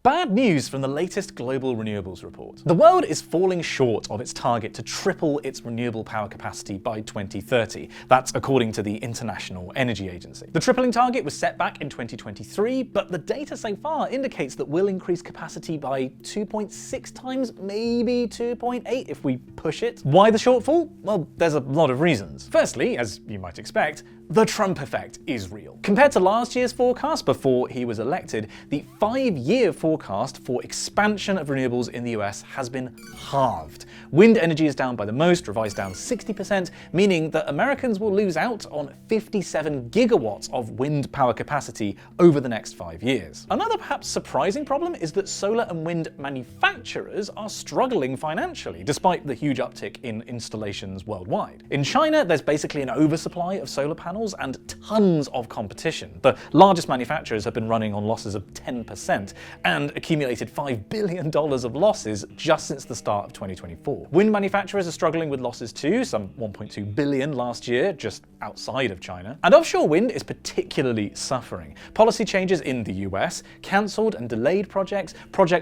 Bad news from the latest global renewables report. The world is falling short of its target to triple its renewable power capacity by 2030. That's according to the International Energy Agency. The tripling target was set back in 2023, but the data so far indicates that we'll increase capacity by 2.6 times, maybe 2.8 if we push it. Why the shortfall? Well, there's a lot of reasons. Firstly, as you might expect, the Trump effect is real. Compared to last year's forecast before he was elected, the 5-year forecast for expansion of renewables in the US has been halved. Wind energy is down by the most, revised down 60%, meaning that Americans will lose out on 57 gigawatts of wind power capacity over the next 5 years. Another perhaps surprising problem is that solar and wind manufacturers are struggling financially, despite the huge uptick in installations worldwide. In China, there's basically an oversupply of solar panels and tons of competition. The largest manufacturers have been running on losses of 10% and accumulated $5 billion of losses just since the start of 2024. Wind manufacturers are struggling with losses too, some $1.2 billion last year, just outside of China. And offshore wind is particularly suffering. Policy changes in the US, cancelled and delayed project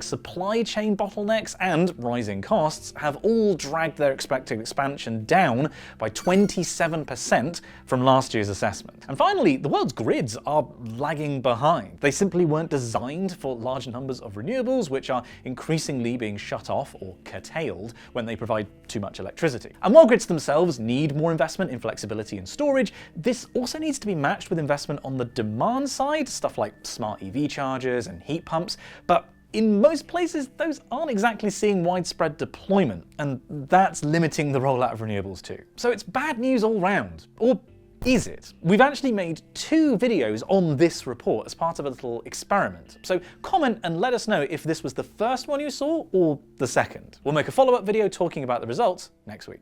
supply chain bottlenecks, and rising costs have all dragged their expected expansion down by 27% from last year's assessment. And finally, the world's grids are lagging behind. They simply weren't designed for large numbers of renewables, which are increasingly being shut off or curtailed when they provide too much electricity. And while grids themselves need more investment in flexibility and storage, this also needs to be matched with investment on the demand side, stuff like smart EV chargers and heat pumps. But in most places, those aren't exactly seeing widespread deployment, and that's limiting the rollout of renewables too. So it's bad news all round. Or is it? We've actually made 2 videos on this report as part of a little experiment. So comment and let us know if this was the first one you saw or the second. We'll make a follow-up video talking about the results next week.